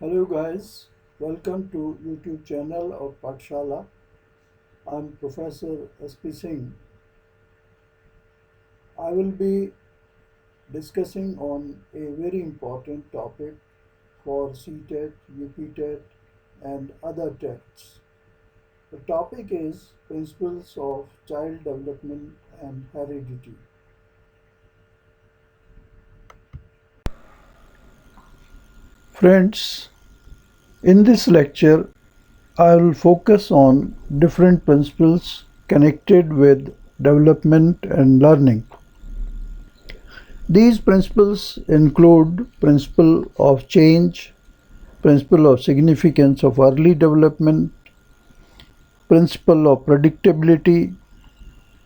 Hello guys, welcome to YouTube channel of Pathshala. I'm Professor S.P. Singh. I will be discussing on a very important topic for CTET, UPTET and other TETs. The topic is Principles of Child Development and Heredity. Friends, in this lecture I will focus on different principles connected with development and learning. These principles include principle of change, principle of significance of early development, principle of predictability,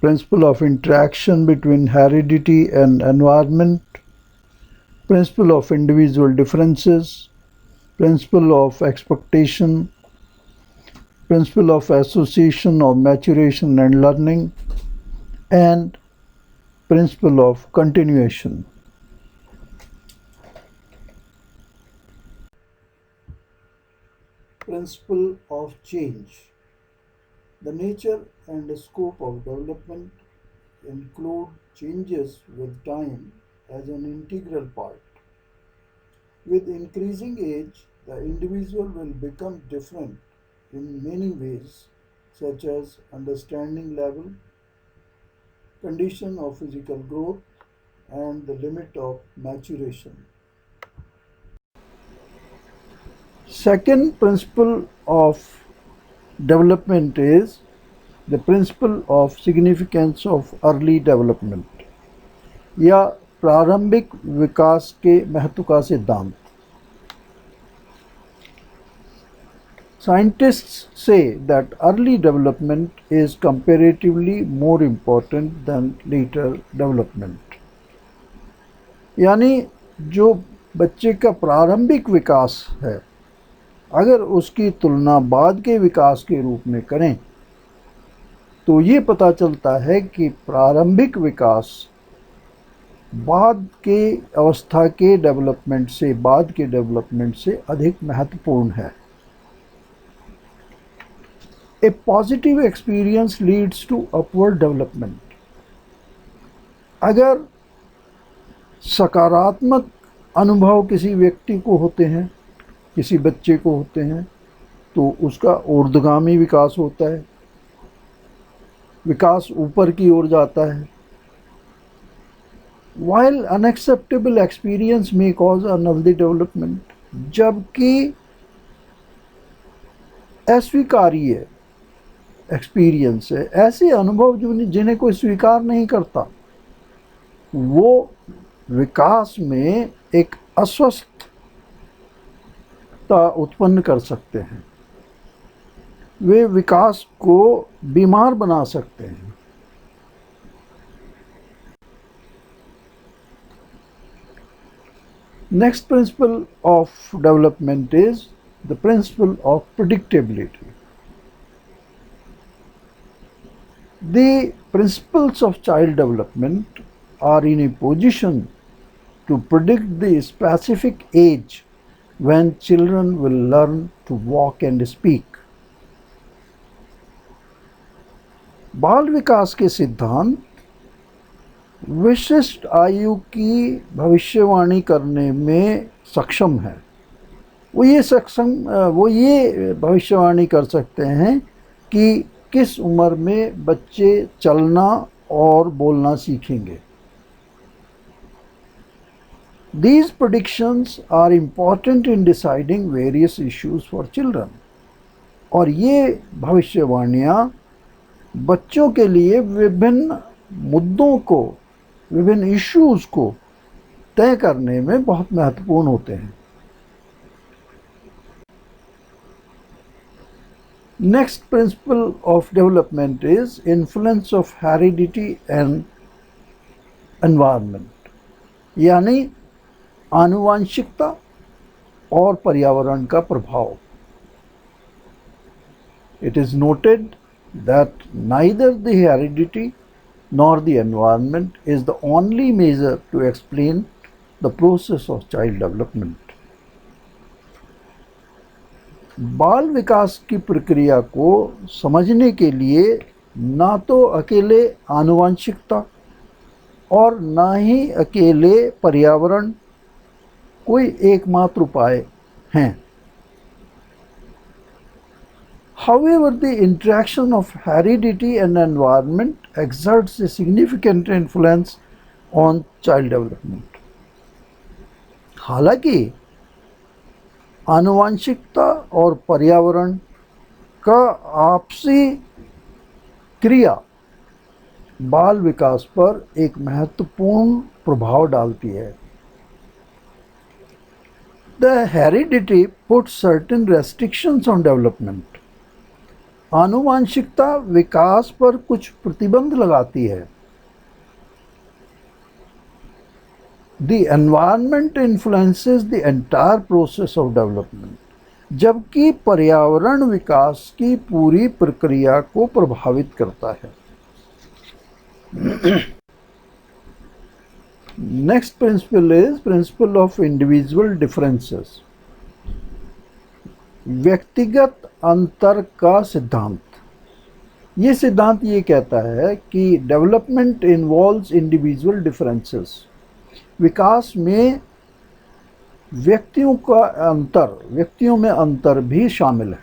principle of interaction between heredity and environment, principle of individual differences, principle of expectation, principle of association of maturation and learning, and principle of continuation. Principle of change. The nature and scope of development include changes with time as an integral part. With increasing age, the individual will become different in many ways, such as understanding level, condition of physical growth, and the limit of maturation. Second principle of development is the principle of significance of early development या प्रारंभिक विकास के महत्व का सिद्धांत. Scientists say that early development is comparatively more important than later development. यानी जो बच्चे का प्रारंभिक विकास है, अगर उसकी तुलना बाद के विकास के रूप में करें तो ये पता चलता है कि प्रारंभिक विकास बाद के अवस्था के डेवलपमेंट से अधिक महत्वपूर्ण है. A positive experience leads to upward development. अगर सकारात्मक अनुभव किसी व्यक्ति को होते हैं, किसी बच्चे को होते हैं, तो उसका ऊर्ध्वगामी विकास होता है, विकास ऊपर की ओर जाता है. While unacceptable experience may cause unhealthy development, जबकि अस्वीकार्य एक्सपीरियंस है, ऐसे अनुभव जिन्हें कोई स्वीकार नहीं करता, वो विकास में एक अस्वस्थता उत्पन्न कर सकते हैं, वे विकास को बीमार बना सकते हैं. Next principle of development is the principle of predictability. The principles of child development are in a position to predict the specific age when children will learn to walk and speak. बाल विकास के सिद्धांत विशिष्ट आयु की भविष्यवाणी करने में सक्षम है. वो ये भविष्यवाणी कर सकते हैं कि किस उम्र में बच्चे चलना और बोलना सीखेंगे. These predictions are important in deciding various issues for children. और ये भविष्यवाणियाँ बच्चों के लिए विभिन्न मुद्दों को, विभिन्न इश्यूज को तय करने में बहुत महत्वपूर्ण होते हैं. Next principle of development is influence of heredity and environment, यानी आनुवांशिकता और पर्यावरण का प्रभाव. It is noted that neither the heredity nor the environment is the only measure to explain the process of child development. बाल विकास की प्रक्रिया को समझने के लिए ना तो अकेले आनुवंशिकता और ना ही अकेले पर्यावरण कोई एकमात्र उपाय हैं। However, the interaction of heredity and environment exerts a significant influence on child development. हालांकि आनुवंशिकता और पर्यावरण का आपसी क्रिया बाल विकास पर एक महत्वपूर्ण प्रभाव डालती है। The heredity puts certain restrictions on development. आनुवंशिकता विकास पर कुछ प्रतिबंध लगाती है। The environment influences the entire process of development. जबकि पर्यावरण विकास की पूरी प्रक्रिया को प्रभावित करता है। Next principle is principle of individual differences. व्यक्तिगत अंतर का सिद्धांत। ये सिद्धांत ये कहता है कि डेवलपमेंट इन्वॉल्व्स इंडिविजुअल डिफरेंसेस। विकास में व्यक्तियों में अंतर भी शामिल है।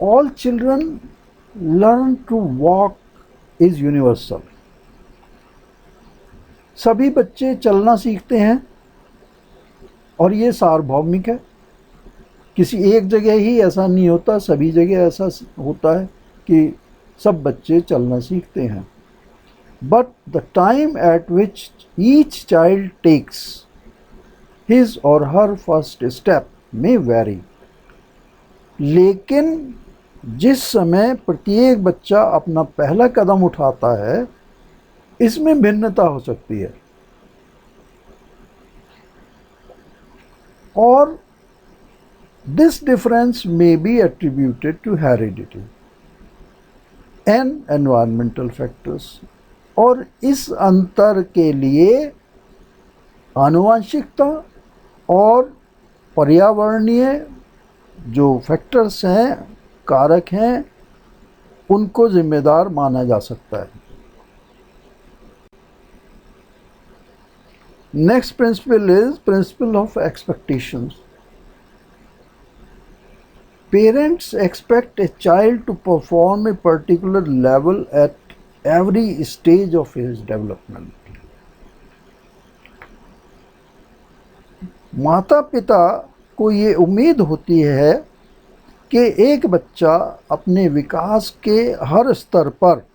All children learn to walk is universal. सभी बच्चे चलना सीखते हैं और ये सार्वभौमिक है। किसी एक जगह ही ऐसा नहीं होता, सभी जगह ऐसा होता है कि सब बच्चे चलना सीखते हैं। But the time at which each child takes his or her first step may vary. लेकिन जिस समय प्रत्येक बच्चा अपना पहला कदम उठाता है, इसमें भिन्नता हो सकती है। और this difference may be attributed to heredity and environmental factors. और इस अंतर के लिए आनुवंशिकता और पर्यावरणीय जो फैक्टर्स हैं, कारक हैं, उनको जिम्मेदार माना जा सकता है। Next principle is principle of expectations. Parents expect a child to perform a particular level at every stage of his development. माता पिता को ये उम्मीद होती है कि एक बच्चा अपने विकास के हर स्तर पर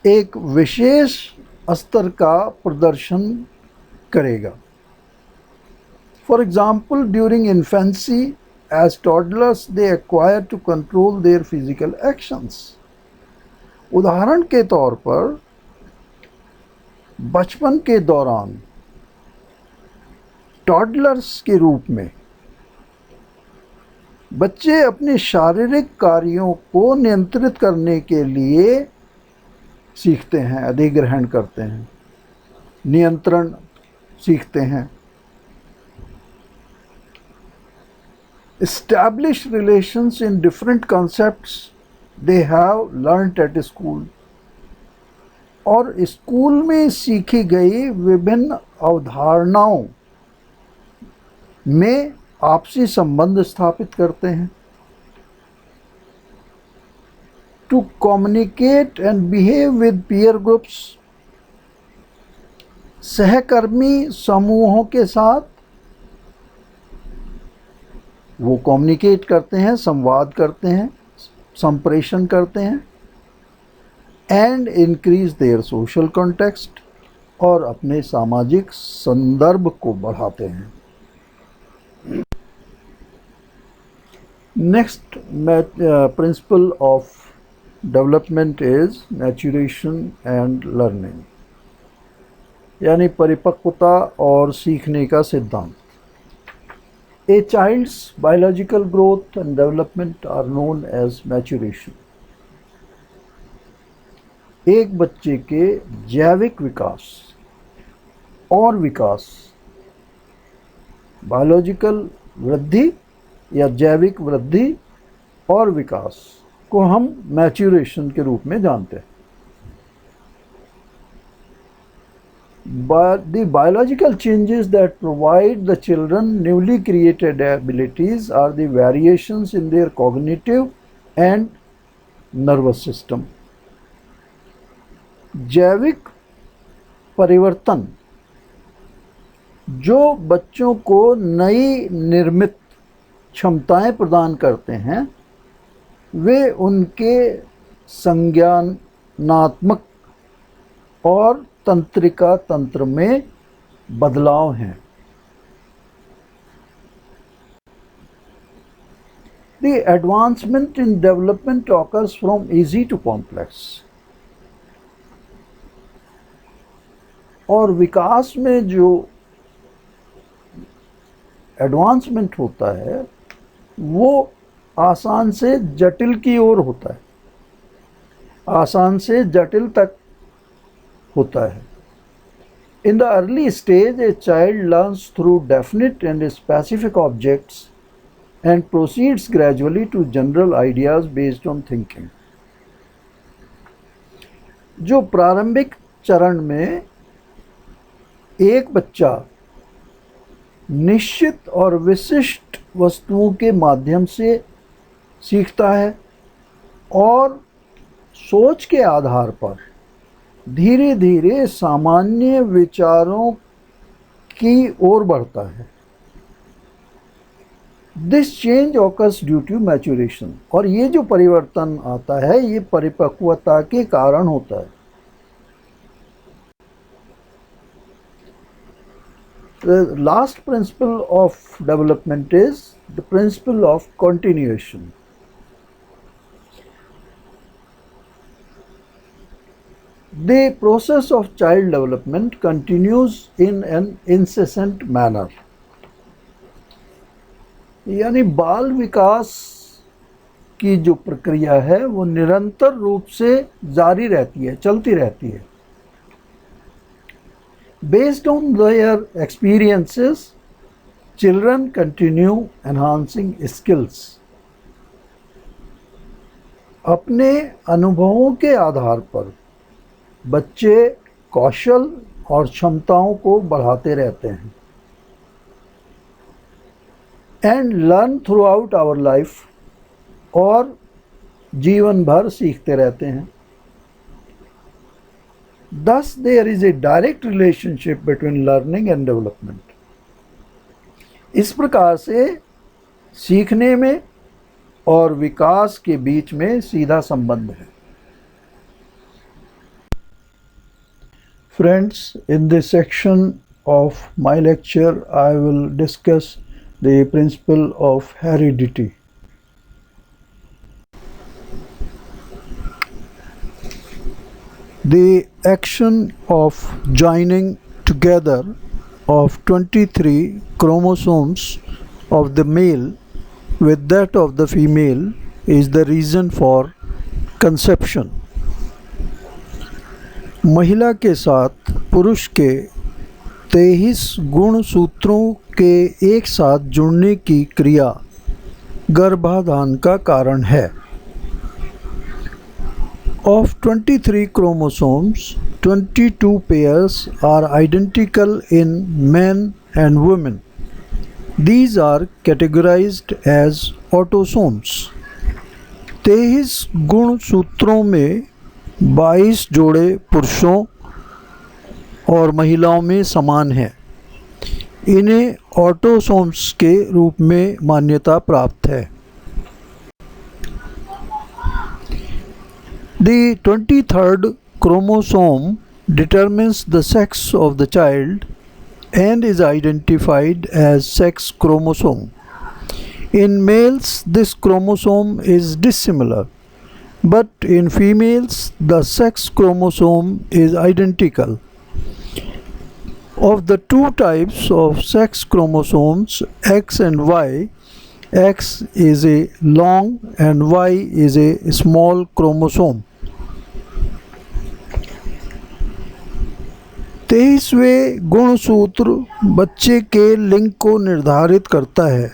एक विशेष स्तर का प्रदर्शन करेगा। For example, during infancy, as toddlers, they acquire to control their physical actions. उदाहरण के तौर पर बचपन के दौरान टॉडलर्स के रूप में बच्चे अपने शारीरिक कार्यों को नियंत्रित करने के लिए सीखते हैं, अधिग्रहण करते हैं, नियंत्रण सीखते हैं। Establish relations in different concepts they have learnt at school. और स्कूल में सीखी गई विभिन्न अवधारणाओं में आपसी संबंध स्थापित करते हैं। To communicate and behave with peer groups, सहकर्मी समूहों के साथ वो कम्युनिकेट करते हैं, संवाद करते हैं, संप्रेषण करते हैं। And increase their social context, और अपने सामाजिक संदर्भ को बढ़ाते हैं। Next principle of development is maturation and learning, यानी परिपक्वता और सीखने का सिद्धांत। A child's biological growth and development are known as maturation. एक बच्चे के जैविक विकास और विकास बायोलॉजिकल वृद्धि या जैविक वृद्धि और विकास को हम मैच्योरेशन के रूप में जानते हैं. But the biological changes that provide the children newly created abilities are the variations in their cognitive and nervous system. जैविक परिवर्तन जो बच्चों को नई निर्मित क्षमताएं प्रदान करते हैं, वे उनके संज्ञानात्मक और तंत्रिका तंत्र में बदलाव हैं. The advancement in development occurs from easy to complex. और विकास में जो एडवांसमेंट होता है वो आसान से जटिल की ओर होता है, आसान से जटिल तक होता है. In the early stage, a child learns through definite and specific objects and proceeds gradually to general ideas based on thinking. जो प्रारंभिक चरण में एक बच्चा निश्चित और विशिष्ट वस्तुओं के माध्यम से सीखता है और सोच के आधार पर धीरे धीरे सामान्य विचारों की ओर बढ़ता है. This change occurs due to maturation. और ये जो परिवर्तन आता है ये परिपक्वता के कारण होता है. The last principle of development is the principle of continuation. The process of child development continues in an incessant manner. यानी बाल विकास की जो प्रक्रिया है वो निरंतर रूप से जारी रहती है, चलती रहती है. Based on their experiences, children continue enhancing skills. अपने अनुभवों के आधार पर बच्चे कौशल और क्षमताओं को बढ़ाते रहते हैं. And learn throughout our life. और जीवन भर सीखते रहते हैं. Thus there is a direct relationship between learning and development. इस प्रकार से सीखने में और विकास के बीच में सीधा संबंध है. Friends, in this section of my lecture, I will discuss the principle of heredity. The action of joining together of 23 chromosomes of the male with that of the female is the reason for conception. महिला के साथ पुरुष के 23 गुण सूत्रों के एक साथ जुड़ने की क्रिया गर्भाधान का कारण है. Of 23 chromosomes, 22 pairs are identical in men and women. These are categorized as autosomes. 23 गुण सूत्रों में 22 जोड़े पुरुषों और महिलाओं में समान हैं. इन्हें ऑटोसोम्स के रूप में मान्यता प्राप्त है. The 23rd chromosome determines the sex of the child and is identified as sex chromosome. In males, this chromosome is dissimilar, but in females, the sex chromosome is identical. Of the two types of sex chromosomes, X and Y, X is a long and Y is a small chromosome. 23वें गुणसूत्र बच्चे के लिंग को निर्धारित करता है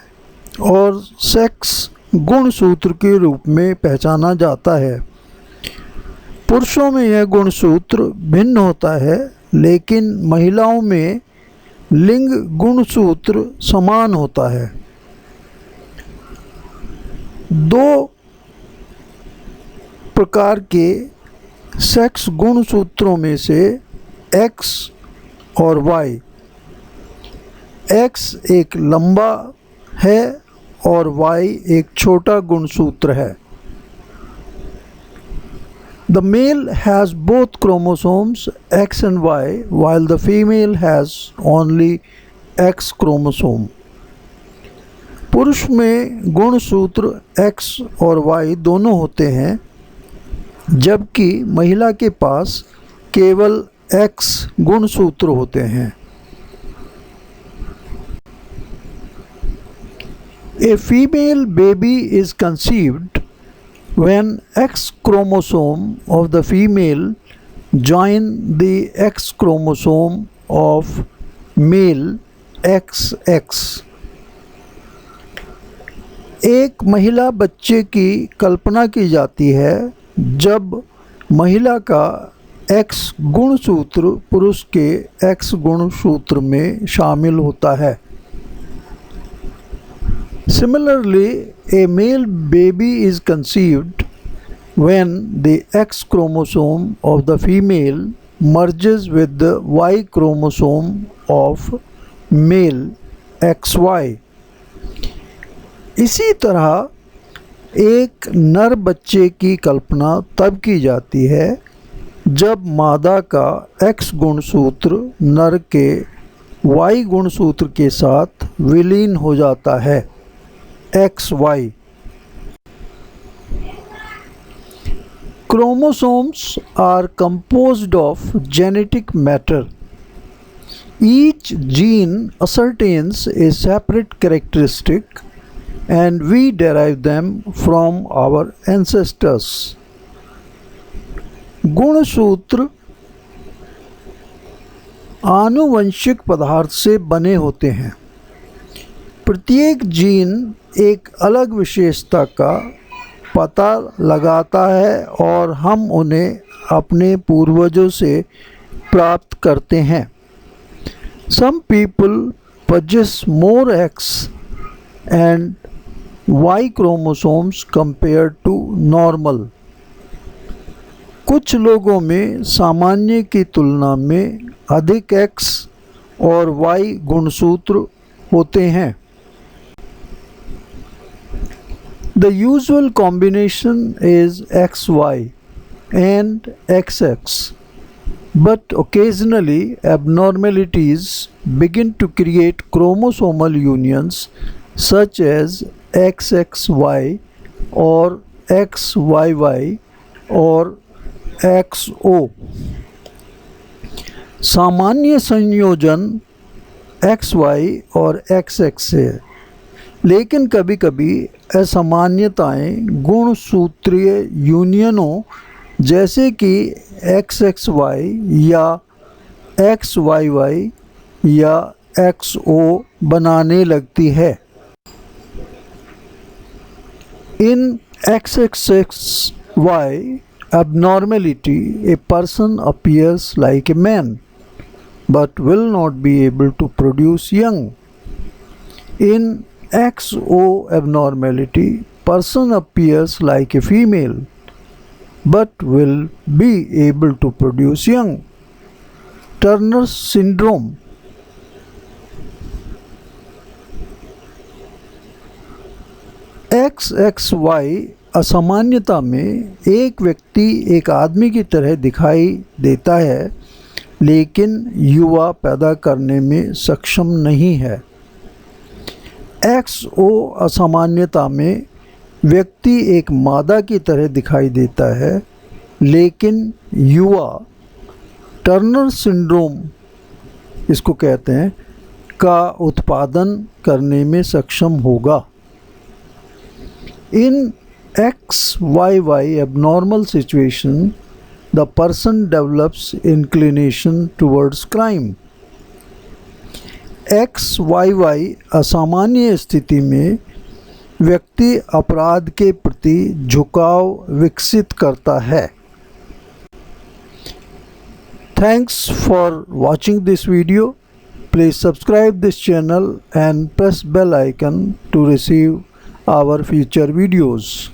और sex गुणसूत्र के रूप में पहचाना जाता है। पुरुषों में यह गुणसूत्र भिन्न होता है, लेकिन महिलाओं में लिंग गुणसूत्र समान होता है। दो प्रकार के सेक्स गुणसूत्रों में से एक्स और वाई। एक्स एक लंबा है और वाई एक छोटा गुणसूत्र है। The male has both chromosomes X and Y, while the female has only X chromosome. पुरुष में गुणसूत्र X और Y दोनों होते हैं, जबकि महिला के पास केवल X गुणसूत्र होते हैं। A female baby is conceived when X chromosome of the female join the X chromosome of male XX. एक महिला बच्चे की कल्पना की जाती है जब महिला का X गुणसूत्र पुरुष के X गुणसूत्र में शामिल होता है। Similarly, a male baby is conceived when the X chromosome of the female merges with the Y chromosome of male XY. इसी तरह एक नर बच्चे की कल्पना तब की जाती है जब मादा का X गुणसूत्र नर के Y गुणसूत्र के साथ विलीन हो जाता है, XY. Chromosomes are composed of genetic matter. Each gene ascertains a separate characteristic and we derive them from our ancestors. गुणसूत्र आनुवंशिक पदार्थ से बने होते हैं। प्रत्येक जीन एक अलग विशेषता का पता लगाता है और हम उन्हें अपने पूर्वजों से प्राप्त करते हैं। Some people possess more X and Y chromosomes compared to normal. कुछ लोगों में सामान्य की तुलना में अधिक X और Y गुणसूत्र होते हैं। The usual combination is XY and XX, but occasionally abnormalities begin to create chromosomal unions such as XXY or XYY or XO. सामान्य संयोजन XY और XX है, लेकिन कभी-कभी असामान्यताएं गुणसूत्रीय यूनियनों जैसे कि XXY या XYY या XO बनाने लगती है। In XXXY abnormality, a person appears like a man but will not be able to produce young. In XO abnormality, person appears like a female but will be able to produce young. Turner syndrome. XXY असामान्यता में एक व्यक्ति एक आदमी की तरह दिखाई देता है, लेकिन युवा पैदा करने में सक्षम नहीं है। XO असामान्यता में व्यक्ति एक मादा की तरह दिखाई देता है, लेकिन युवा टर्नर सिंड्रोम इसको कहते हैं का उत्पादन करने में सक्षम होगा। In XYY abnormal situation, the person develops inclination towards crime. XYY असामान्य स्थिति में व्यक्ति अपराध के प्रति झुकाव विकसित करता है. Thanks for watching this video. Please subscribe this channel and press bell icon to receive our future videos.